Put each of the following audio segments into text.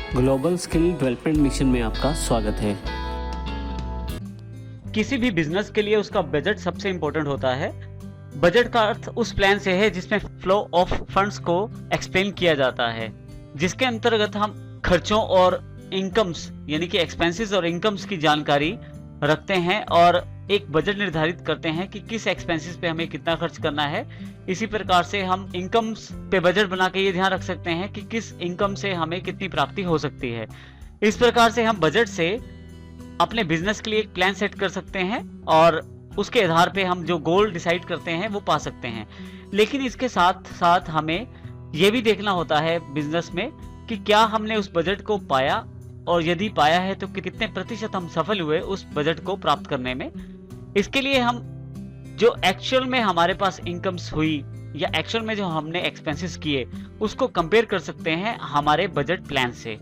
Global skill development mission में आपका स्वागत है। किसी भी बिजनेस के लिए उसका बजट सबसे इंपॉर्टेंट होता है। बजट का अर्थ उस प्लान से है जिसमें फ्लो ऑफ फंड्स को एक्सप्लेन किया जाता है, जिसके अंतर्गत हम खर्चों और इनकम्स यानी कि एक्सपेंसेस और इनकम्स की जानकारी रखते हैं और एक बजट निर्धारित करते हैं कि किस एक्सपेंसेस पे हमें कितना खर्च करना है। इसी प्रकार से हम इनकम्स पे बजट बना के ये ध्यान रख सकते हैं कि किस इनकम से हमें कितनी प्राप्ति हो सकती है। इस प्रकार से हम बजट से अपने बिजनेस के लिए एक प्लान सेट कर सकते हैं और उसके आधार पे हम जो गोल डिसाइड करते हैं वो पा सकते हैं। लेकिन इसके साथ साथ हमें ये भी देखना होता है बिजनेस में कि क्या हमने उस बजट को पाया, और यदि पाया है तो कितने प्रतिशत हम सफल हुए उस बजट को प्राप्त करने में। इसके लिए हम जो एक्चुअल में हमारे पास इनकम्स हुई या एक्चुअल में जो हमने एक्सपेंसेस किए उसको कंपेयर कर सकते हैं हमारे बजट प्लान से,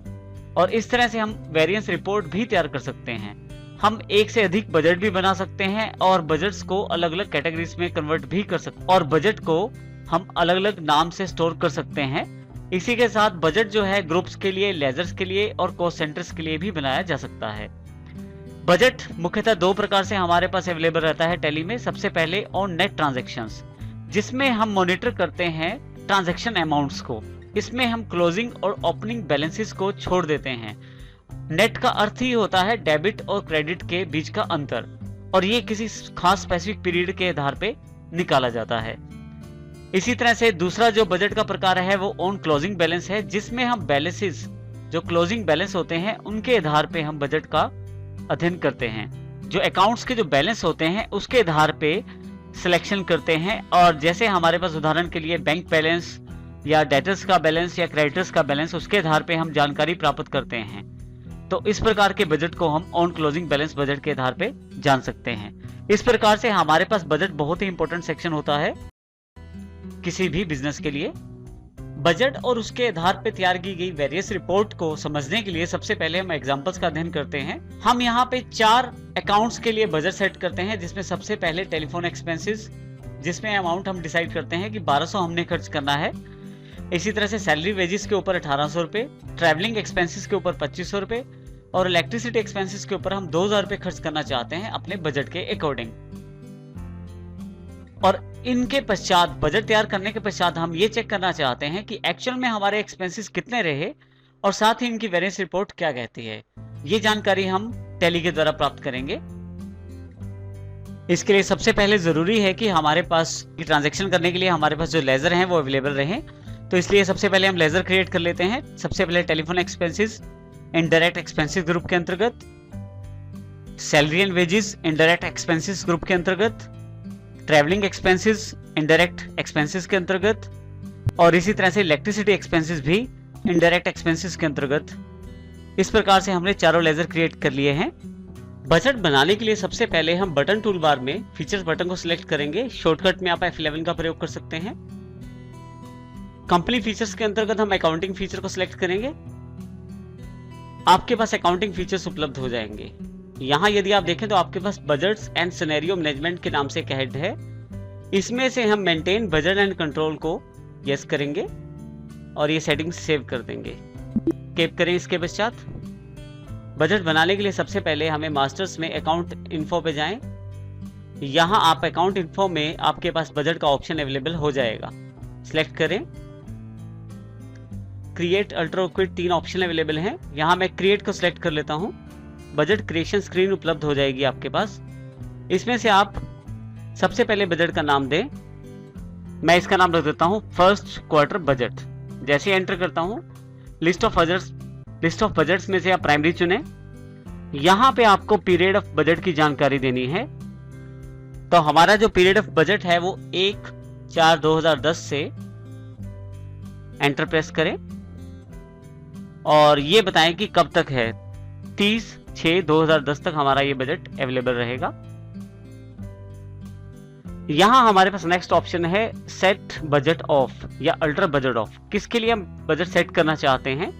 और इस तरह से हम वेरिएंस रिपोर्ट भी तैयार कर सकते हैं। हम एक से अधिक बजट भी बना सकते हैं और बजट्स को अलग अलग कैटेगरीज में कन्वर्ट भी कर सकते हैं और बजट को हम अलग अलग नाम से स्टोर कर सकते हैं। इसी के साथ बजट जो है ग्रुप्स के लिए, लेजर्स के लिए और कॉस्ट सेंटर्स के लिए भी बनाया जा सकता है। बजट मुख्यतः दो प्रकार से हमारे पास अवेलेबल रहता है टैली में। सबसे पहले ऑन नेट ट्रांजैक्शंस, जिसमें हम मॉनिटर करते हैं ट्रांजैक्शन अमाउंट्स को। इसमें हम क्लोजिंग और ओपनिंग बैलेंसेस को छोड़ देते हैं। नेट का अर्थ ही होता है डेबिट और क्रेडिट के बीच का अंतर, और ये किसी खास स्पेसिफिक पीरियड के आधार पे निकाला जाता है। इसी तरह से दूसरा जो बजट का प्रकार है वो ऑन क्लोजिंग बैलेंस है, जिसमें हम बैलेंसेस जो क्लोजिंग बैलेंस होते हैं उनके आधार पे हम बजट का अध्ययन करते हैं। जो अकाउंट्स के जो बैलेंस होते हैं उसके आधार पे सिलेक्शन करते हैं, और जैसे हमारे पास उदाहरण के लिए बैंक बैलेंस या डेटर्स का बैलेंस या क्रेडिटर्स का बैलेंस, उसके आधार पे हम जानकारी प्राप्त करते हैं। तो इस प्रकार के बजट को हम ऑन क्लोजिंग बैलेंस बजट के आधार पे जान सकते हैं। इस प्रकार से हमारे पास बजट बहुत ही इंपॉर्टेंट सेक्शन होता है किसी भी बिजनेस के लिए। बजट और उसके आधार पे तैयार की गई वेरियस रिपोर्ट को समझने के लिए सबसे पहले हम एग्जांपल्स का अध्ययन करते हैं। हम यहाँ पे 4 अकाउंट्स के लिए बजट सेट करते हैं, जिसमें सबसे पहले टेलीफोन एक्सपेंसेस, जिसमें अमाउंट हम डिसाइड करते हैं कि 1200 हमने खर्च करना है। इसी तरह से सैलरी वेजेस के ऊपर 1800 रुपए, ट्रैवलिंग एक्सपेंसेस के ऊपर 2500 रुपए और इलेक्ट्रिसिटी एक्सपेंसेस के ऊपर हम 2000 रुपए खर्च करना चाहते हैं अपने बजट के अकॉर्डिंग। और इनके पश्चात बजट तैयार करने के पश्चात हम ये चेक करना चाहते हैं कि एक्चुअल में हमारे एक्सपेंसेस कितने रहे और साथ ही इनकी वेरिएंस रिपोर्ट क्या कहती है। ये जानकारी हम टैली के द्वारा प्राप्त करेंगे। इसके लिए सबसे पहले जरूरी है कि हमारे पास ट्रांजैक्शन करने के लिए हमारे पास जो लेजर हैं वो अवेलेबल रहें। तो इसलिए सबसे पहले हम लेजर क्रिएट कर लेते हैं। सबसे पहले telephone expenses indirect expenses group के अंतर्गत, salary and wages indirect expenses group के अंतर्गत, ट्रैवलिंग एक्सपेंसेस इनडायरेक्ट एक्सपेंसेस के अंतर्गत, और इसी तरह से इलेक्ट्रिसिटी एक्सपेंसेस भी इनडायरेक्ट एक्सपेंसेस के अंतर्गत। इस प्रकार से हमने चारों लेजर क्रिएट कर लिए हैं। बजट बनाने के लिए सबसे पहले हम बटन टूल बार में फीचर्स बटन को सिलेक्ट करेंगे। शॉर्टकट में आप F11 का प्रयोग कर सकते हैं। कंपनी फीचर्स के अंतर्गत हम अकाउंटिंग फीचर को सिलेक्ट करेंगे। आपके पास अकाउंटिंग फीचर्स उपलब्ध हो जाएंगे। यहाँ यदि आप देखें तो आपके पास बजट्स एंड सिनेरियो मैनेजमेंट के नाम से एक हेड है। इसमें से हम मेंटेन बजट एंड कंट्रोल को यस करेंगे और ये सेटिंग्स सेव कर देंगे। केप करें। इसके पश्चात बजट बनाने के लिए सबसे पहले हमें मास्टर्स में अकाउंट इन्फो पे जाएं। यहाँ आप अकाउंट इन्फो में आपके पास बजट का ऑप्शन अवेलेबल हो जाएगा। सिलेक्ट करें। Create, alter, quit 3 option available हैं। यहाँ मैं क्रिएट को सिलेक्ट कर लेता हूँ। बजट क्रिएशन स्क्रीन उपलब्ध हो जाएगी आपके पास। इसमें से आप सबसे पहले बजट का नाम दें। मैं इसका नाम रख देता हूँ फर्स्ट क्वार्टर बजट। जैसे एंटर करता हूँ लिस्ट ऑफ बजट्स में से आप प्राइमरी चुनें। यहाँ पे आपको पीरियड ऑफ बजट की जानकारी देनी है। तो हमारा जो पीरियड ऑफ बजट है वो 1/4/2010 से एंटर प्रेस करें और ये बताएं कि कब तक है। 30/6/2010 तक हमारा ये बजट अवेलेबल रहेगा। यहां हमारे पास नेक्स्ट ऑप्शन है सेट बजट ऑफ या अल्टर बजट ऑफ। किसके लिए हम बजट सेट करना चाहते हैं।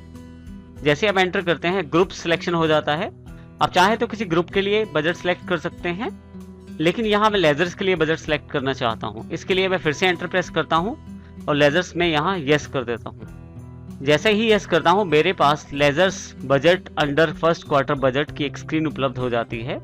जैसे आप एंटर करते हैं ग्रुप सिलेक्शन हो जाता है। आप चाहे तो किसी ग्रुप के लिए बजट सिलेक्ट कर सकते हैं, लेकिन यहां मैं लेजर्स के लिए बजट सिलेक्ट करना चाहता हूं। इसके लिए मैं फिर से एंटर प्रेस करता हूं और लेजर्स में यहां यस कर देता हूं। जैसे ही यस करता हूँ मेरे पास ledgers budget under first quarter budget की एक स्क्रीन उपलब्ध हो जाती है,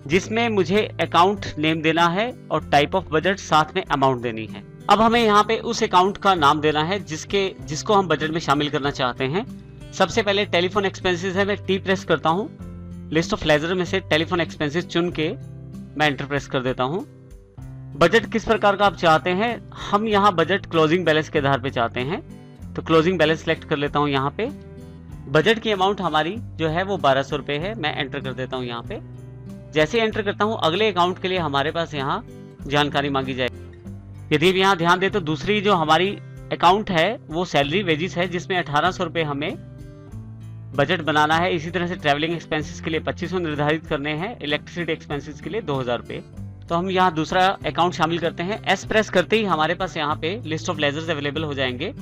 जिसमें मुझे अकाउंट नेम देना है और टाइप ऑफ बजट साथ में अमाउंट देनी है। अब हमें यहाँ पे उस अकाउंट का नाम देना है जिसको हम बजट में शामिल करना चाहते हैं। सबसे पहले टेलीफोन एक्सपेंसेस है, मैं टी प्रेस करता हूँ, लिस्ट ऑफ लेजर में से टेलीफोन एक्सपेंसेस चुन के मैं एंटर प्रेस कर देता हूँ। बजट किस प्रकार का आप चाहते हैं, हम यहाँ बजट क्लोजिंग बैलेंस के आधार पे चाहते हैं, तो क्लोजिंग बैलेंस सेलेक्ट कर लेता हूँ। यहाँ पे बजट की अमाउंट हमारी जो है वो 1200 रुपये है, मैं एंटर कर देता हूँ यहाँ पे। जैसे एंटर करता हूँ अगले अकाउंट के लिए हमारे पास यहाँ जानकारी मांगी जाएगी। यदि यहाँ ध्यान दें तो दूसरी जो हमारी अकाउंट है वो सैलरी वेजिस है, जिसमें 1800 रुपये हमें बजट बनाना है। इसी तरह से ट्रैवलिंग एक्सपेंसेस के लिए 2500 निर्धारित करने हैं, इलेक्ट्रिसिटी एक्सपेंसेस के लिए 2000 रुपये। तो हम यहाँ दूसरा अकाउंट शामिल करते हैं। एस प्रेस करते ही हमारे पास यहाँ पे लिस्ट ऑफ लेजर्स अवेलेबल हो जाएंगे।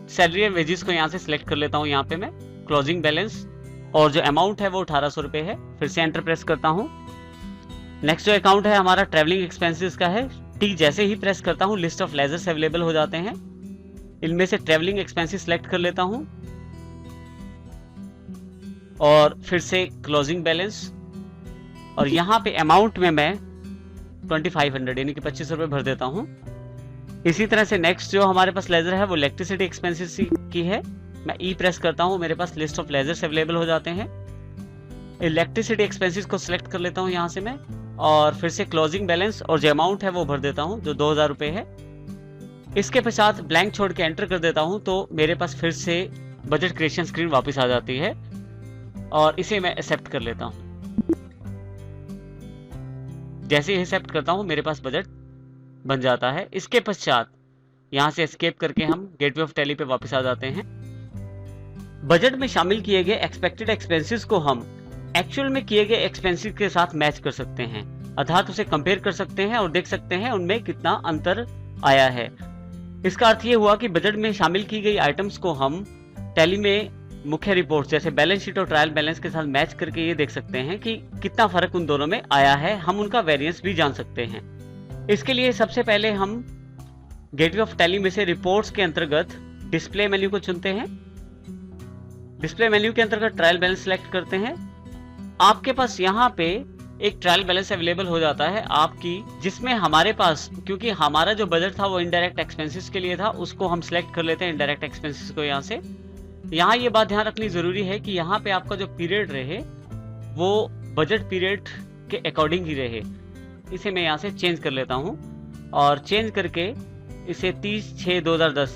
सैलरी एंड वेजिस को यहाँ से सिलेक्ट कर लेता हूँ यहाँ पे मैं, क्लोजिंग बैलेंस, और जो अमाउंट है वो 1800 रुपये है। फिर से एंटर प्रेस करता हूँ। नेक्स्ट जो अकाउंट है हमारा ट्रैवलिंग एक्सपेंसेस का है, टी जैसे ही प्रेस करता हूँ लिस्ट ऑफ लेजर्स अवेलेबल हो जाते हैं। इनमें से ट्रैवलिंग एक्सपेंसेस सिलेक्ट कर लेता हूँ और फिर से क्लोजिंग बैलेंस, और यहाँ पे अमाउंट में मैं 2500 यानी कि 2500 रुपये भर देता हूँ। इसी तरह से नेक्स्ट जो हमारे पास लेजर है वो इलेक्ट्रिसिटी एक्सपेंसेस की है, मैं ई प्रेस करता हूँ, मेरे पास लिस्ट ऑफ लेजर्स अवेलेबल हो जाते हैं। इलेक्ट्रिसिटी एक्सपेंसेस को सिलेक्ट कर लेता हूँ यहाँ से मैं, और फिर से क्लोजिंग बैलेंस और जो अमाउंट है वो भर देता हूँ जो 2000 रुपये है। इसके पश्चात ब्लैंक छोड़ के एंटर कर देता हूँ, तो मेरे पास फिर से बजट क्रिएशन स्क्रीन वापस आ जाती है और इसे मैं एक्सेप्ट कर लेता हूँ। जैसे ही एक्सेप्ट करता हूँ मेरे पास बजट बन जाता है। इसके पश्चात यहाँ से एस्केप करके हम गेटवे ऑफ टैली पे वापस आ जाते हैं। बजट में शामिल किए गए एक्सपेक्टेड एक्सपेंसेस को हम एक्चुअल में किए गए एक्सपेंसेस के साथ मैच कर सकते हैं, अर्थात उसे कंपेयर कर सकते हैं और देख सकते हैं उनमें कितना अंतर आया है। इसका अर्थ ये हुआ कि बजट में शामिल की गई आइटम्स को हम टैली में मुख्य रिपोर्ट जैसे बैलेंस शीट और ट्रायल बैलेंस के साथ मैच करके ये देख सकते हैं कि कितना फर्क उन दोनों में आया है। हम उनका वेरिएंस भी जान सकते हैं। इसके लिए सबसे पहले हम गेटवे ऑफ टैली में से रिपोर्ट्स के अंतर्गत डिस्प्ले मेन्यू को चुनते हैं। डिस्प्ले मेन्यू के अंतर्गत ट्रायल बैलेंस सेलेक्ट करते हैं। आपके पास यहाँ पे एक ट्रायल बैलेंस अवेलेबल हो जाता है आपकी, जिसमें हमारे पास, क्योंकि हमारा जो बजट था वो इनडायरेक्ट एक्सपेंसेस के लिए था, उसको हम सिलेक्ट कर लेते हैं इनडायरेक्ट एक्सपेंसेस को यहाँ से। यहाँ ये बात ध्यान रखनी जरूरी है कि यहाँ पे आपका जो पीरियड रहे वो बजट पीरियड के अकॉर्डिंग ही रहे। इसे मैं यहाँ से चेंज कर लेता हूँ और चेंज करके इसे 30/6/2010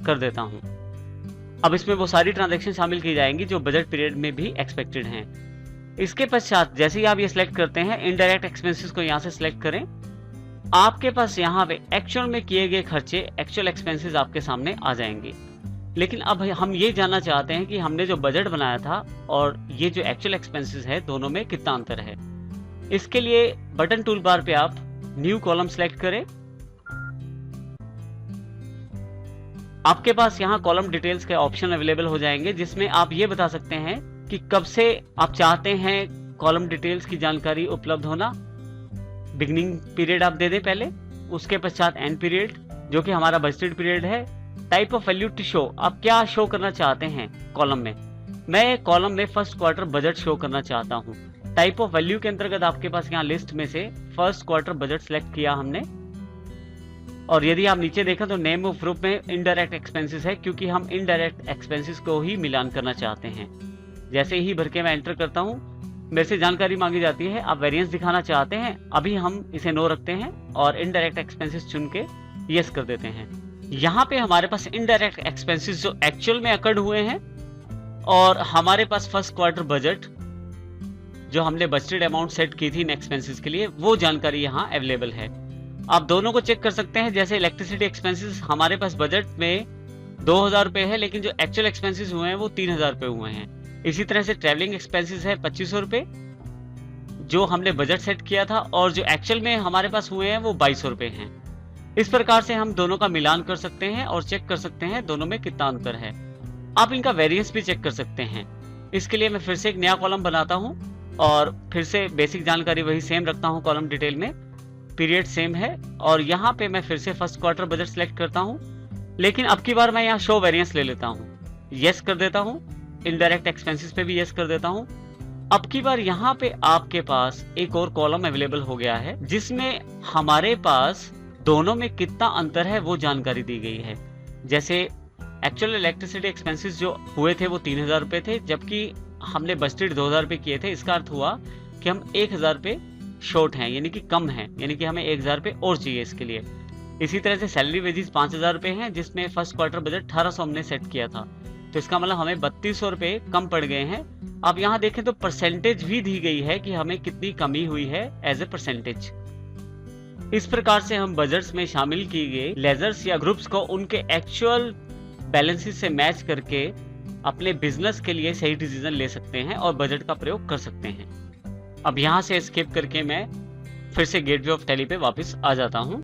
कर देता हूँ। अब इसमें वो सारी ट्रांजैक्शन शामिल की जाएंगी जो बजट पीरियड में भी एक्सपेक्टेड हैं। इसके पश्चात जैसे ही आप ये सिलेक्ट करते हैं इनडायरेक्ट एक्सपेंसेस को यहाँ से सिलेक्ट करें। आपके पास यहाँ पे एक्चुअल में किए गए खर्चे, एक्चुअल एक्सपेंसेस आपके सामने आ जाएंगे। लेकिन अब हम ये जानना चाहते हैं कि हमने जो बजट बनाया था और ये जो एक्चुअल एक्सपेंसेस है दोनों में कितना अंतर है। इसके लिए बटन टूल बार पे आप न्यू कॉलम सेलेक्ट करें। आपके पास यहाँ कॉलम डिटेल्स के ऑप्शन अवेलेबल हो जाएंगे, जिसमें आप ये बता सकते हैं कि कब से आप चाहते हैं कॉलम डिटेल्स की जानकारी उपलब्ध होना। बिगनिंग पीरियड आप दे दें पहले, उसके पश्चात एंड पीरियड जो कि हमारा बजटेड पीरियड है। Type of value to show, आप क्या शो करना चाहते हैं कॉलम में। मैं कॉलम में फर्स्ट क्वार्टर बजट शो करना चाहता हूँ। टाइप ऑफ वैल्यू के अंतर्गत आपके पास यहाँ लिस्ट में से फर्स्ट क्वार्टर बजट सेलेक्ट किया हमने, और यदि आप नीचे देखें तो नेम ऑफ ग्रुप में इनडायरेक्ट एक्सपेंसेस है, क्योंकि हम इनडायरेक्ट एक्सपेंसेस को ही मिलान करना चाहते हैं। जैसे ही भर के मैं एंटर करता हूँ मेरे से जानकारी मांगी जाती है, आप वेरिएंस दिखाना चाहते हैं। अभी हम इसे नो रखते हैं और इनडायरेक्ट एक्सपेंसेस चुन के यस कर देते हैं। यहाँ पे हमारे पास इनडायरेक्ट एक्सपेंसेस जो एक्चुअल में अकर्ड हुए हैं और हमारे पास फर्स्ट क्वार्टर बजट जो हमने बजटेड अमाउंट सेट की थी इन एक्सपेंसेस के लिए, वो जानकारी यहाँ अवेलेबल है। आप दोनों को चेक कर सकते हैं। जैसे इलेक्ट्रिसिटी एक्सपेंसेस हमारे पास बजट में 2000 रुपये है, लेकिन जो एक्चुअल एक्सपेंसेस हुए हैं वो 3000 रुपये हुए हैं। इसी तरह से ट्रैवलिंग एक्सपेंसेस है 2500 रुपये जो हमने बजट सेट किया था, और जो एक्चुअल में हमारे पास हुए हैं वो 2200 रुपये हैं। इस प्रकार से हम दोनों का मिलान कर सकते हैं और चेक कर सकते हैं दोनों में कितना अंतर है। आप इनका वेरिएंस भी चेक कर सकते हैं। इसके लिए मैं फिर से एक नया कॉलम बनाता हूं और फिर से बेसिक जानकारी वही सेम रखता हूं। कॉलम डिटेल में पीरियड सेम है और यहाँ पे मैं फिर से फर्स्ट क्वार्टर बजट सेलेक्ट करता हूँ। लेकिन अब की बार मैं यहाँ शो वेरिएंस ले लेता हूँ, यस कर देता हूँ, इनडायरेक्ट एक्सपेंसेस पे भी यस कर देता हूँ। अब की बार यहाँ पे आपके पास एक और कॉलम अवेलेबल हो गया है जिसमें हमारे पास दोनों में कितना अंतर है वो जानकारी दी गई है। जैसे एक्चुअल इलेक्ट्रिसिटी एक्सपेंसेस जो हुए थे वो 3000 रुपए थे, जबकि हमने बजटेड 2000 रुपए किए थे। इसका अर्थ हुआ कि हम 1000 रुपए शॉर्ट हैं, यानी कि कम है, यानी कि हमें 1000 रुपए और चाहिए इसके लिए। इसी तरह से सैलरी वेजेस 5000 रुपए हैं, जिसमें फर्स्ट क्वार्टर बजट 1800 हमने सेट किया था, तो इसका मतलब हमें 3200 रुपए कम पड़ गए हैं। अब यहाँ देखें तो परसेंटेज भी दी गई है कि हमें कितनी कमी हुई है एज ए परसेंटेज। इस प्रकार से हम बजट्स में शामिल की गई लेजर्स या ग्रुप्स को उनके एक्चुअल बैलेंसेस से मैच करके अपने बिजनेस के लिए सही डिसीजन ले सकते हैं और बजट का प्रयोग कर सकते हैं। अब यहाँ से स्किप करके मैं फिर से गेटवे ऑफ टैली पे वापस आ जाता हूँ।